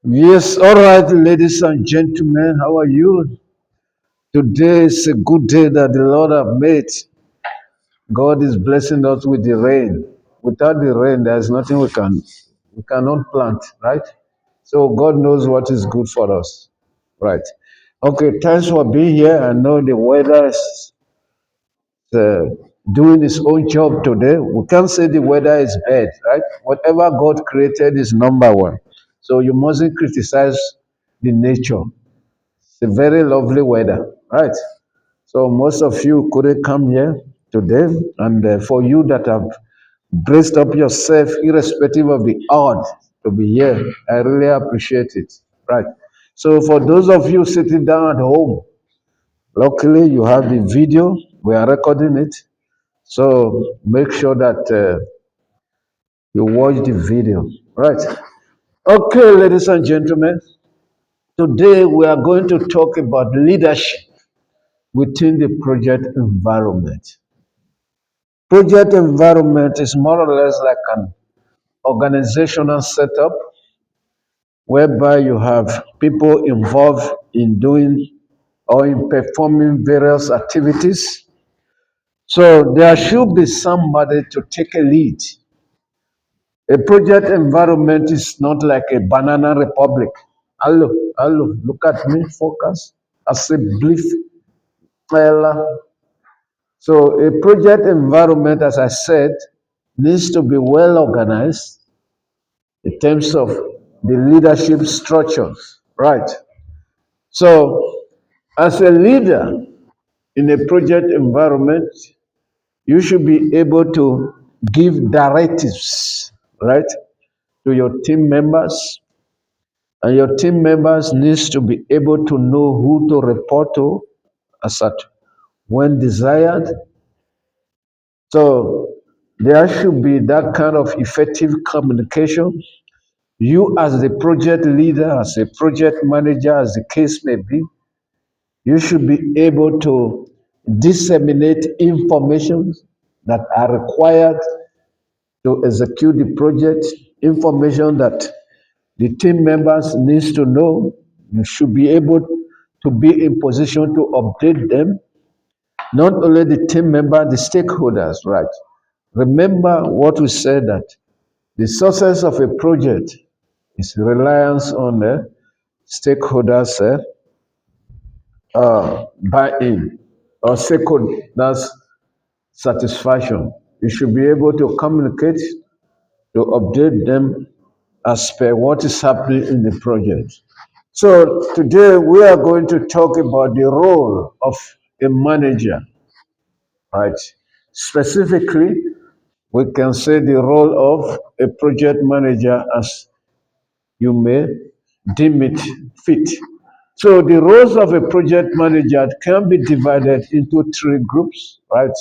Yes, all right, ladies and gentlemen, how are you? Today is a good day that the Lord have made. God is blessing us with the rain. Without the rain, there's nothing we cannot plant, right? So God knows what is good for us, right? Okay, thanks for being here. I know the weather is uh, doing its own job today. We can't say the weather is bad, right? Whatever God created is number one. So you mustn't criticize the nature. It's a very lovely weather, right? So most of you couldn't come here today, and for you that have braced up yourself, irrespective of the odd, to be here, I really appreciate it, right? So for those of you sitting down at home, luckily you have the video. We are recording it, so make sure that you watch the video, right? Okay, ladies and gentlemen, today we are going to talk about leadership within the project environment. Project environment is more or less like an organizational setup whereby you have people involved in doing or in performing various activities. So there should be somebody to take a lead. A project environment is not like a banana republic. Hello, hello, look at me, focus. I say brief. So a project environment, as I said, needs to be well organized in terms of the leadership structures, right? So as a leader in a project environment, you should be able to give directives, right, to your team members, and your team members needs to be able to know who to report to as at when desired. So there should be that kind of effective communication. You, as the project leader, as a project manager, as the case may be, you should be able to disseminate information that are required to execute the project, information that the team members needs to know. You should be able to be in position to update them, not only the team member, the stakeholders, right? Remember what we said, that the success of a project is reliance on the stakeholders buy-in or stakeholders satisfaction. You should be able to communicate, to update them as per what is happening in the project. So today we are going to talk about the role of a manager, right? Specifically, we can say the role of a project manager as you may deem it fit. So the roles of a project manager can be divided into three groups, right?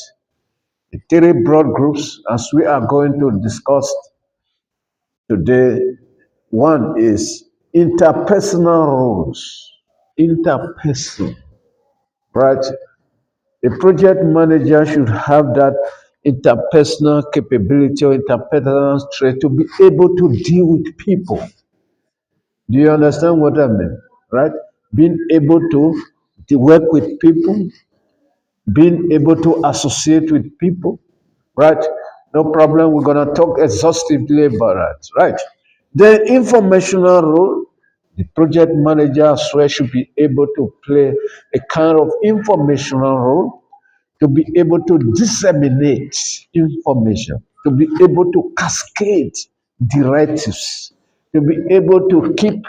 Three broad groups, as we are going to discuss today. One is interpersonal roles. Interpersonal, right? A project manager should have that interpersonal capability or interpersonal trait to be able to deal with people. Do you understand what I mean? Right? Being able to work with people, being able to associate with people, right? No problem. We're going to talk exhaustively about that, right? The informational role, the project manager as well should be able to play a kind of informational role, to be able to disseminate information, to be able to cascade directives, to be able to keep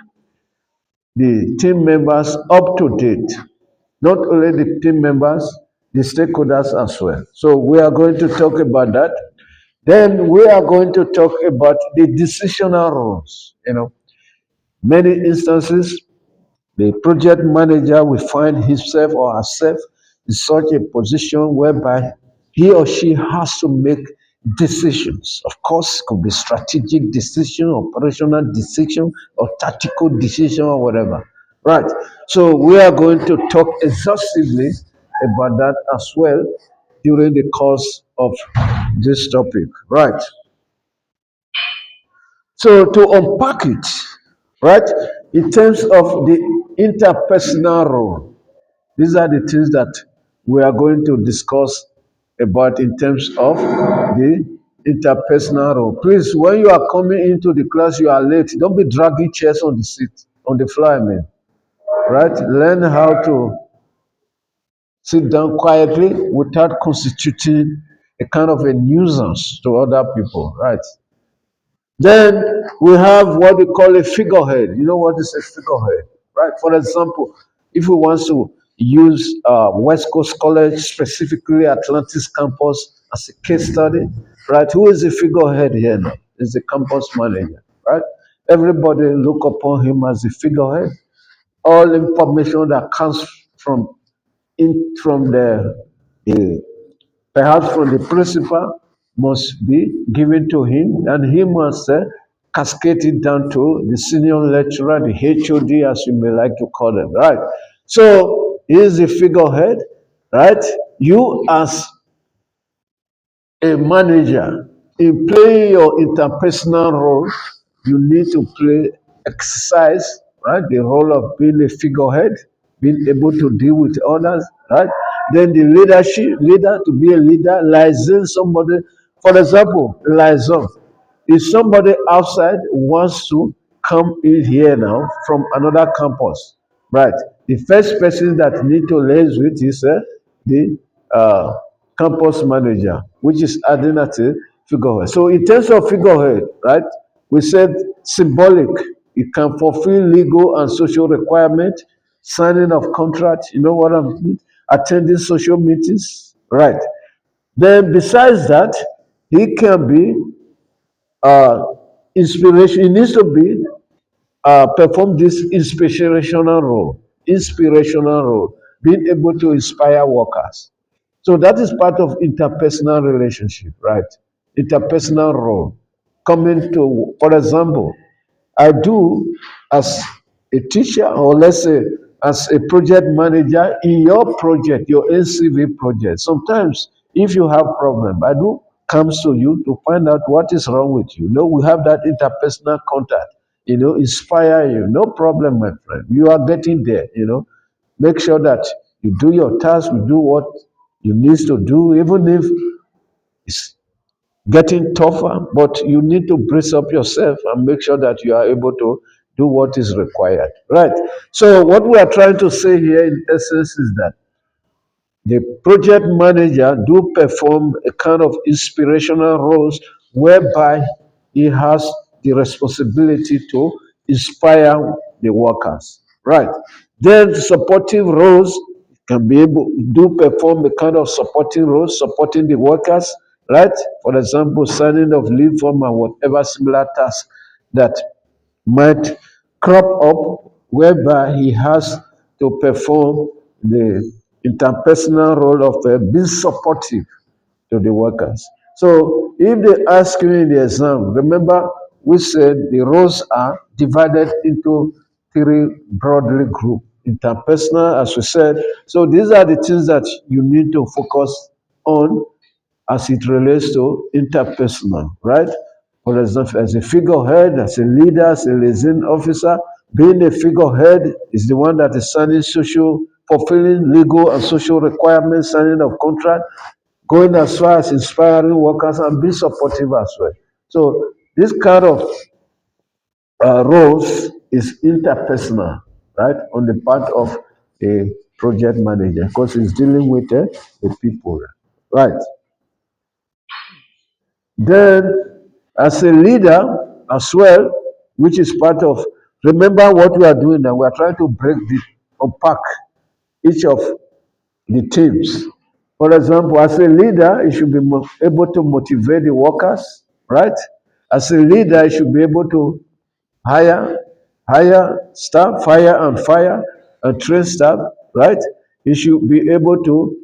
the team members up to date. Not only the team members, the stakeholders as well. So we are going to talk about that. Then we are going to talk about the decisional roles. Many instances, the project manager will find himself or herself in such a position whereby he or she has to make decisions. Of course, it could be strategic decision, operational decision, or tactical decision, or whatever. Right. So we are going to talk exhaustively about that as well during the course of this topic. Right. So to unpack it, right? In terms of the interpersonal role, these are the things that we are going to discuss about in terms of the interpersonal role. Please, when you are coming into the class, you are late. Don't be dragging chairs on the seat, on the floor, I mean, right? Learn how to sit down quietly without constituting a kind of a nuisance to other people, right? Then we have what we call a figurehead. You know what is a figurehead, right? For example, if we want to use West Coast College, specifically Atlantis campus, as a case study, right? Who is the figurehead here now? Is the campus manager, right? Everybody look upon him as the figurehead. All information that comes from from the perhaps from the principal must be given to him, and he must cascade it down to the senior lecturer, the HOD, as you may like to call them, right? So he is the figurehead, right? You as a manager, in playing your interpersonal role, you need to exercise, right, the role of being a figurehead, being able to deal with others, right? Then the leader, to be a leader, liaison somebody. For example, liaison. If somebody outside wants to come in here now from another campus, right? The first person that need to liaise with is the uh, campus manager, which is adding at a figurehead. So in terms of figurehead, right, we said symbolic. It can fulfill legal and social requirement, signing of contract. You know what I mean? Attending social meetings, right? Then besides that, he can be uh, inspiration. It needs to be perform this inspirational role. Inspirational role, being able to inspire workers. So that is part of interpersonal relationship, right? Interpersonal role. Coming to, for example, I do as a teacher, or let's say as a project manager in your project, your NCV project. Sometimes if you have problem, I do comes to you to find out what is wrong with you. You know, we have that interpersonal contact, inspire you. No problem, my friend. You are getting there. Make sure that you do your task, you do what you need to do, even if it's getting tougher, but you need to brace up yourself and make sure that you are able to do what is required. Right. So, what we are trying to say here in essence is that the project manager do perform a kind of inspirational roles whereby he has the responsibility to inspire the workers. Right. Then supportive roles can be able do perform a kind of supporting roles, supporting the workers, right? For example, signing of leave form and whatever similar task that might crop up whereby he has to perform the interpersonal role of being supportive to the workers. So if they ask you in the exam, remember we said the roles are divided into three broadly group. Interpersonal, as we said. So these are the things that you need to focus on as it relates to interpersonal, right? For example, as a figurehead, as a leader, as a liaison officer, being a figurehead is the one that is signing fulfilling legal and social requirements, signing of contract, going as far as inspiring workers and being supportive as well. So this kind of roles is interpersonal, right, on the part of a project manager because he's dealing with the people, right? Then, as a leader as well, which is part of, remember what we are doing now, we are trying to unpack each of the teams. For example, as a leader, you should be able to motivate the workers, right? As a leader, you should be able to hire, hire staff, fire and train staff, right? You should be able to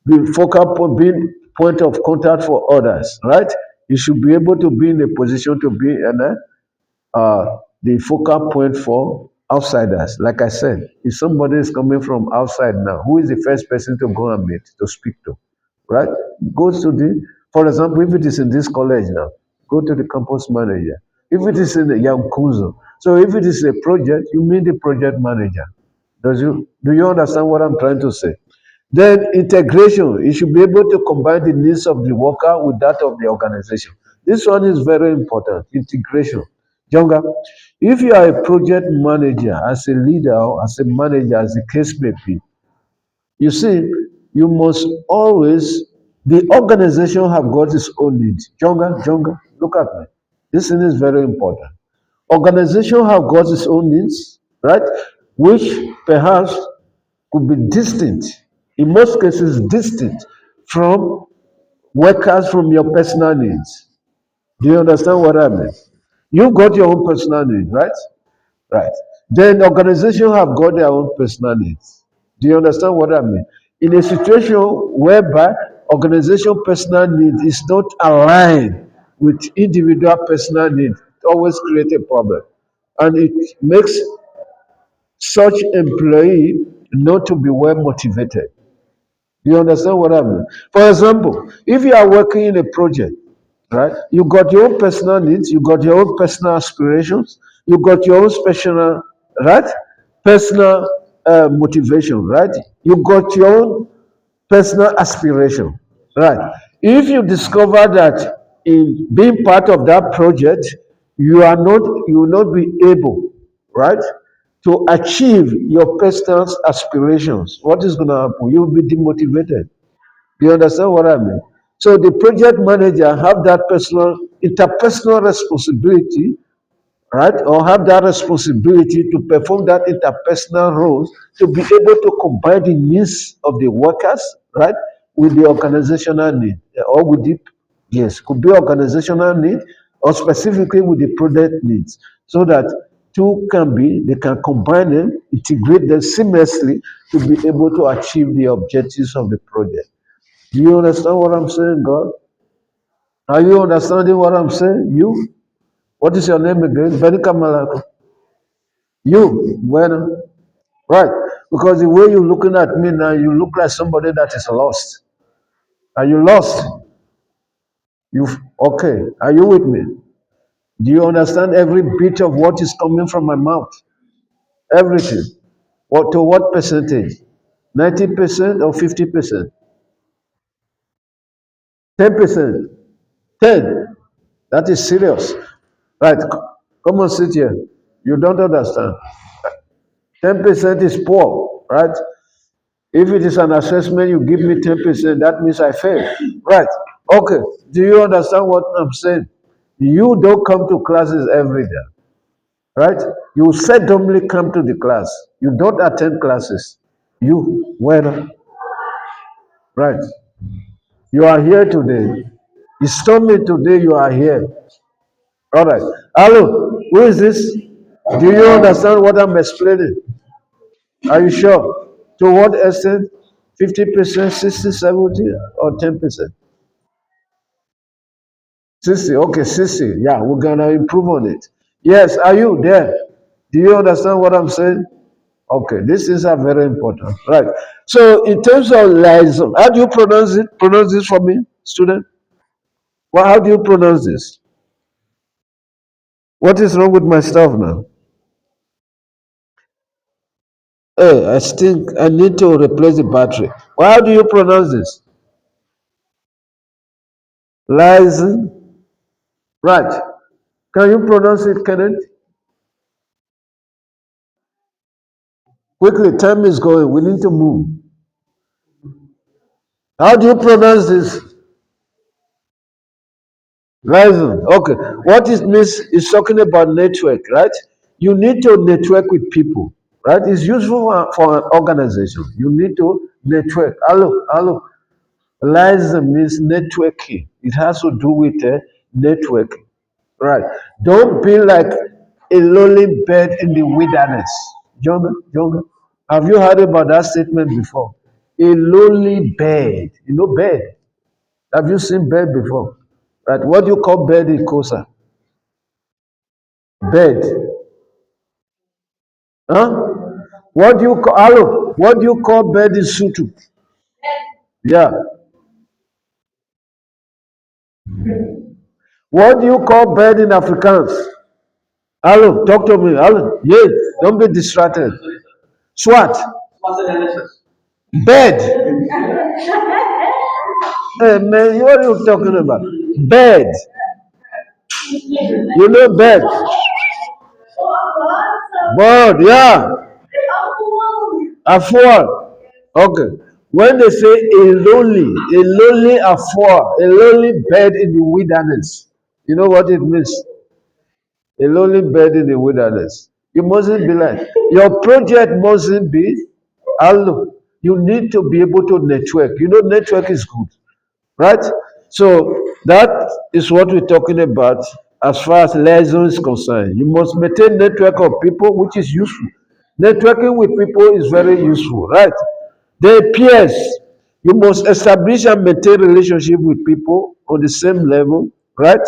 be focal point, being point of contact for others, right? You should be able to be in a position to be the focal point for outsiders. Like I said, if somebody is coming from outside now, who is the first person to go and meet, to speak to, right? Goes to for example, if it is in this college now, go to the campus manager. If it is in the Yankuzo, So if it is a project, you meet the project manager. Do you understand what I'm trying to say? Then integration, you should be able to combine the needs of the worker with that of the organization. This one is very important, integration. Younger, if you are a project manager, as a leader, or as a manager, as the case may be, you see, you must always, the organization have got its own needs. Younger, look at me. This thing is very important. Organization have got its own needs, right? Which perhaps could be distinct, in most cases distinct from workers from your personal needs. Do you understand what I mean? You've got your own personal needs, right? Right. Then organization have got their own personal needs. Do you understand what I mean? In a situation whereby organization personal need is not aligned with individual personal need, it always create a problem. And it makes such employee not to be well motivated. Do you understand what I mean? For example, if you are working in a project, right, you got your own personal needs, you got your own personal aspirations, you got your own special, right, personal motivation, right? You got your own personal aspiration, right? If you discover that in being part of that project, you will not be able, right, to achieve your personal aspirations, what is going to happen? You will be demotivated. Do you understand what I mean? So the project manager have that personal, interpersonal responsibility, right? Or have that responsibility to perform that interpersonal roles to be able to combine the needs of the workers, right, with the organizational need, or with the, yes, could be organizational need, or specifically with the product needs, so that they can combine them, integrate them seamlessly to be able to achieve the objectives of the project. Do you understand what I'm saying, God? Are you understanding what I'm saying? You? What is your name again? Benika Malako. You? Bueno. Right. Because the way you're looking at me now, you look like somebody that is lost. Are you lost? You okay? Are you with me? Do you understand every bit of what is coming from my mouth? Everything. What to what percentage? 90% or 50%? 10%? 10. That is serious. Right. Come on, sit here. You don't understand. 10% is poor, right? If it is an assessment, you give me 10%, that means I fail. Right. Okay. Do you understand what I'm saying? You don't come to classes every day, right? You seldomly come to the class. You don't attend classes. You, when, right? You are here today. You told me today you are here. All right. Hello, who is this? Do you understand what I'm explaining? Are you sure? To what extent? 50%, 60, 70, or 10%? 60, okay, 60. Yeah, we're gonna improve on it. Yes, are you there? Do you understand what I'm saying? Okay, these things are very important. Right. So in terms of liaison, how do you pronounce it? Pronounce this for me, student. Well, how do you pronounce this? What is wrong with my stuff now? Hey, I think I need to replace the battery. Well, how do you pronounce this? Liaison. Right. Can you pronounce it, Kenneth? Quickly, time is going. We need to move. How do you pronounce this? Liaison. Okay. What it means is talking about network, right? You need to network with people, right? It's useful for an organization. You need to network. Hello. Liaison means networking. It has to do with networking, right? Don't be like a lonely bird in the wilderness. Jonga. Have you heard about that statement before? A lonely bird. You know bird. Have you seen bird before? Right. What do you call bird in Kosa? Bird. Huh? What do you call hello? What do you call bird in Sutu? Yeah. What do you call bird in Afrikaans? Hello, talk to me. Hello, yes, don't be distracted. SWAT, bed. Hey man, what are you talking about? Bed. You know bed. Bird, yeah. Afford. Okay. When they say a lonely afford, a lonely bed in the wilderness, you know what it means? A lonely bed in the wilderness. You mustn't be like, your project mustn't be, hello, you need to be able to network. You know, network is good, right? So that is what we're talking about as far as liaison is concerned. You must maintain network of people, which is useful. Networking with people is very useful, right? Then peers, you must establish and maintain relationship with people on the same level, right?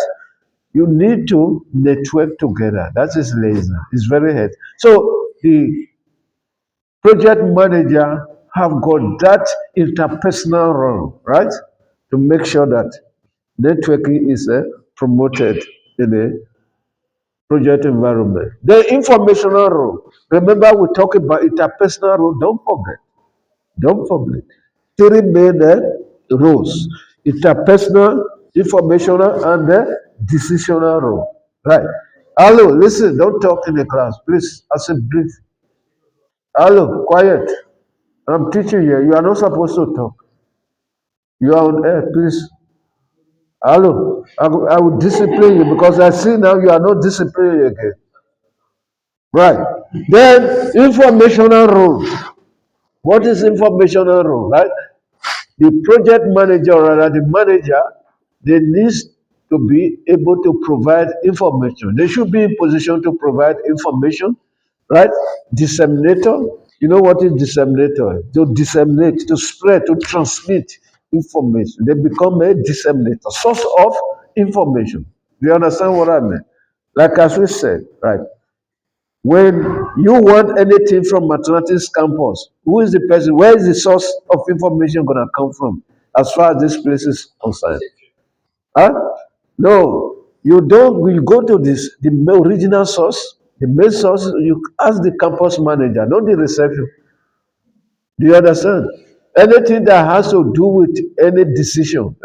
You need to network together. That is liaison. It's very hard. So the project manager have got that interpersonal role, right? To make sure that networking is promoted in a project environment. The informational role. Remember, we talk about interpersonal role. Don't forget. Three main roles: interpersonal, informational, and decisional role. Right. Hello, listen, don't talk in the class, please. I said, breathe. Hello, quiet. I'm teaching you. You are not supposed to talk. You are on air, please. Hello, I will discipline you because I see now you are not disciplining again. Right. Then informational role. What is informational role? Right? The project manager or rather the manager, they need to be able to provide information. They should be in position to provide information, right? Disseminator. You know what is disseminator? To disseminate, to spread, to transmit information. They become a disseminator, source of information. Do you understand what I mean? Like as we said, right? When you want anything from mathematics campus, who is the person? Where is the source of information gonna come from? As far as this place is concerned, huh? No, you don't. You go to this the original source, the main source. You ask the campus manager, not the reception. Do you understand? Anything that has to do with any decision,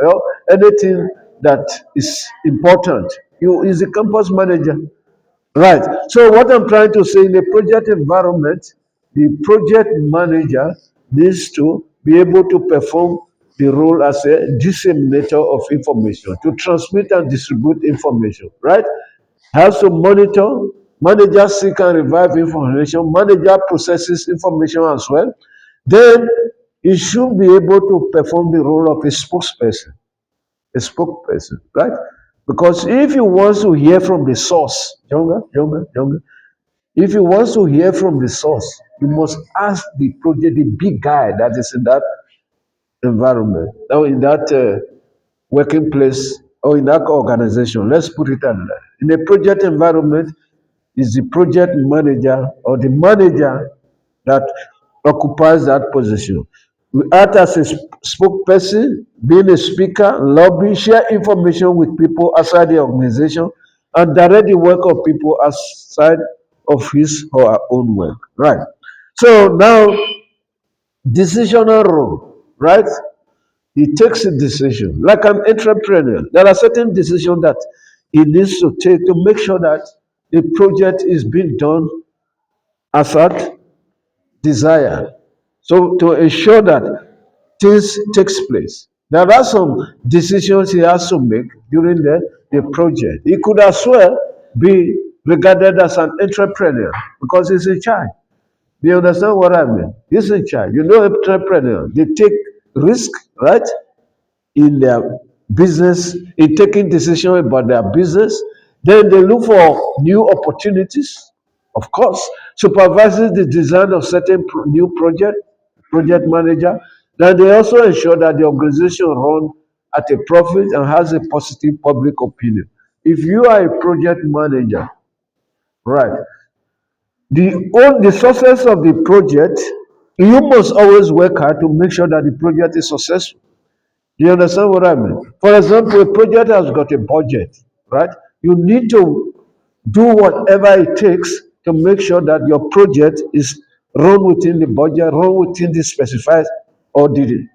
anything that is important, you is the campus manager. Right. So what I'm trying to say in a project environment, the project manager needs to be able to perform the role as a disseminator of information, to transmit and distribute information, right? Has to monitor, manager seek and revive information, manager processes information as well. Then he should be able to perform the role of a spokesperson, right? Because if you want to hear from the source, younger, if you want to hear from the source, you must ask the project, the big guy that is in that environment, or in that working place, or in that organization. Let's put it like that. In a project environment, is the project manager or the manager that occupies that position. We act as a spokesperson, being a speaker, lobby, share information with people outside the organization, and direct the work of people outside of his or her own work. Right. So now, decisional role, right? He takes a decision. Like an entrepreneur, there are certain decisions that he needs to take to make sure that the project is being done as at desire. So to ensure that things takes place. There are some decisions he has to make during the project. He could as well be regarded as an entrepreneur because he's in charge. Do you understand what I mean? He's in charge. You know, entrepreneur, they take risk, right? In their business, in taking decisions about their business. Then they look for new opportunities. Of course, supervises the design of certain new project manager. Then they also ensure that the organization run at a profit and has a positive public opinion. If you are a project manager, right, the success of the project, you must always work hard to make sure that the project is successful. Do you understand what I mean? For example, a project has got a budget, right? You need to do whatever it takes to make sure that your project is run within the budget, run within the specified or the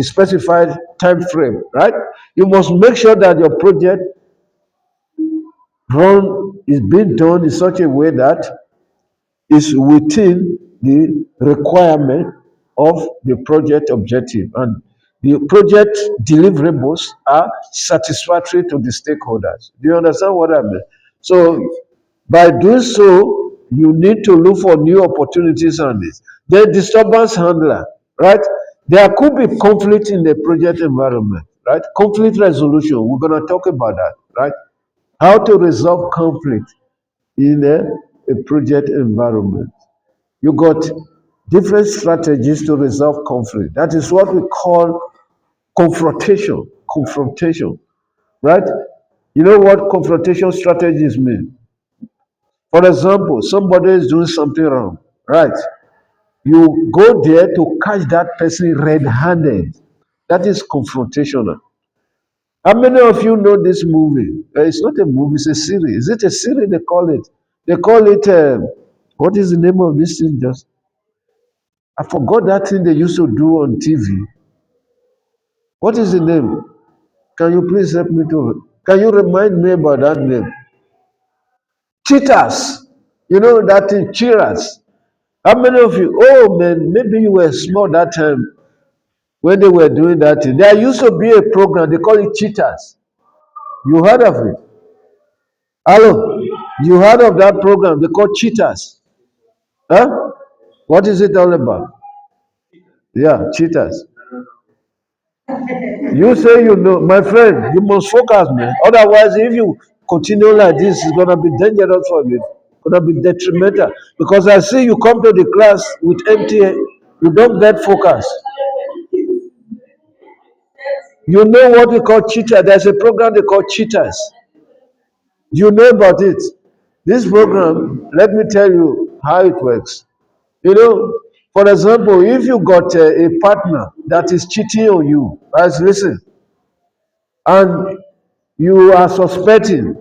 specified time frame, right? You must make sure that your project run is being done in such a way that is within the requirement of the project objective, and the project deliverables are satisfactory to the stakeholders. Do you understand what I mean? So by doing so, you need to look for new opportunities on this. The disturbance handler, right? There could be conflict in the project environment, right? Conflict resolution. We're going to talk about that, right? How to resolve conflict in a project environment. You got different strategies to resolve conflict. That is what we call confrontation. Confrontation, right? You know what confrontation strategies mean? For example, somebody is doing something wrong, right? You go there to catch that person red-handed. That is confrontational. How many of you know this movie? It's not a movie, it's a series. Is it a series they call it? They call it, what is the name of this thing? Just I forgot that thing they used to do on TV. What is the name? Can you please help me to? Can you remind me about that name? Cheetahs. You know that thing, cheetahs. How many of you? Oh man, maybe you were small that time when they were doing that thing. There used to be a program, they call it cheetahs. You heard of it? Hello? You heard of that program? They call cheetahs. Huh? What is it all about? Yeah, cheetahs. You say you know, my friend, you must focus, man. Otherwise, if you continue like this, it's gonna be dangerous for you. It's gonna be detrimental. Because I see you come to the class with empty, you don't get focus. You know what we call cheetah. There's a program they call cheetahs. Do you know about it? This program, let me tell you how it works. You know, for example, if you got a partner that is cheating on you, guys, listen, and you are suspecting,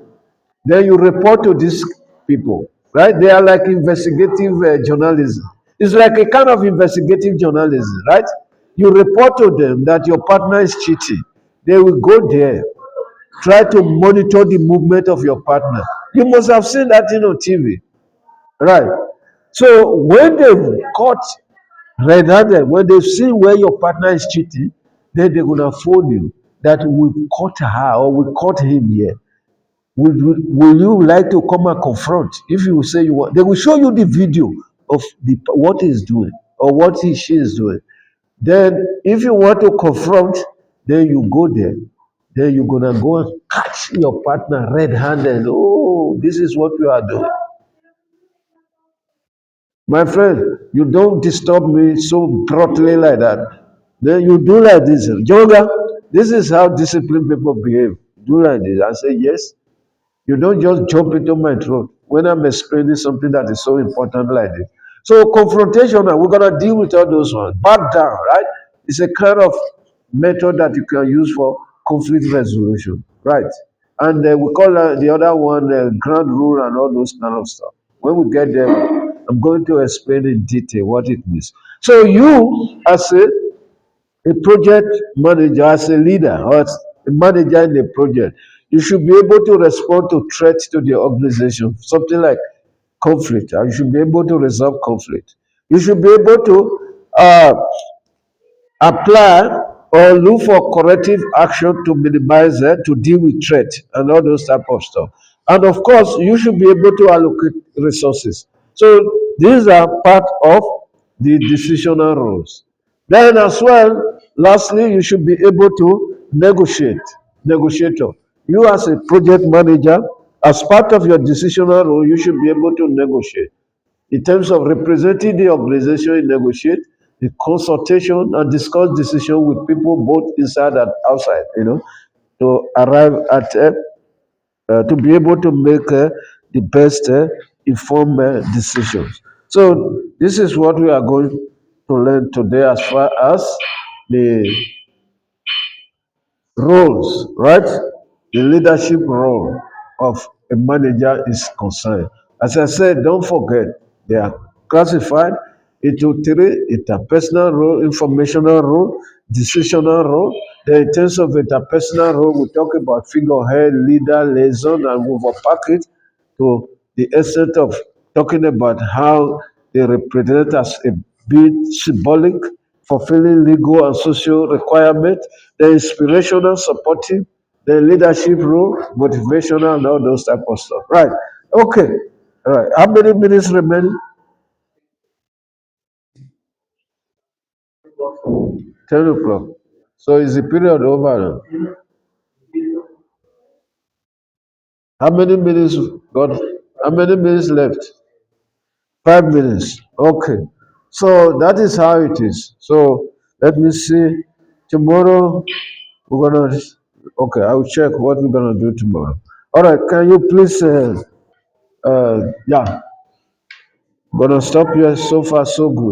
then you report to these people, right? They are like investigative journalism. It's like a kind of investigative journalism, right? You report to them that your partner is cheating. They will go there, try to monitor the movement of your partner. You must have seen that thing on TV, right? So when they've caught red-handed, when they've seen where your partner is cheating, then they're gonna phone you that we caught her or we caught him here. Will you like to come and confront? If you say you want, they will show you the video of what he's doing or what she is doing. Then, if you want to confront, then you go there. Then you're gonna go and catch your partner red-handed. Oh, this is what you are doing, my friend. You don't disturb me so broadly like that. Then you do like this, Joga. This is how disciplined people behave. Do like this. I say yes. You don't just jump into my throat when I'm explaining something that is so important like this. So confrontation, we're gonna deal with all those ones. Back down, right? It's a kind of method that you can use for conflict resolution, right? And we call the other one ground rule and all those kind of stuff. When we get there, I'm going to explain in detail what it means. So you, as a project manager, as a leader or as a manager in a project, you should be able to respond to threats to the organization, something like conflict. And you should be able to resolve conflict. You should be able to apply or look for corrective action to minimize it, to deal with threat and all those type of stuff. And of course, you should be able to allocate resources. So these are part of the decisional roles. Then as well, lastly, you should be able to negotiate. Negotiator. You as a project manager, as part of your decisional role, you should be able to negotiate in terms of representing the organization in negotiate, the consultation and discuss decision with people both inside and outside, to arrive at to be able to make the best informed decisions. So this is what we are going to learn today as far as the roles, right? The leadership role of a manager is concerned. As I said, don't forget they are classified into three: interpersonal role, informational role, decisional role. Then in terms of interpersonal role, we talk about figurehead, leader, liaison, and we overpack it to the extent of talking about how they represent as a bit symbolic, fulfilling legal and social requirements, the inspirational, supportive, the leadership role, motivational, and all those type of stuff. Right. Okay. All right. How many minutes remain? 10 o'clock. So is the period over now? How many minutes got? How many minutes left? 5 minutes. Okay. So that is how it is. So let me see. Tomorrow we're gonna. Okay, I'll check what we're gonna do tomorrow. All right. Can you please? Yeah. Gonna stop here. So far, so good.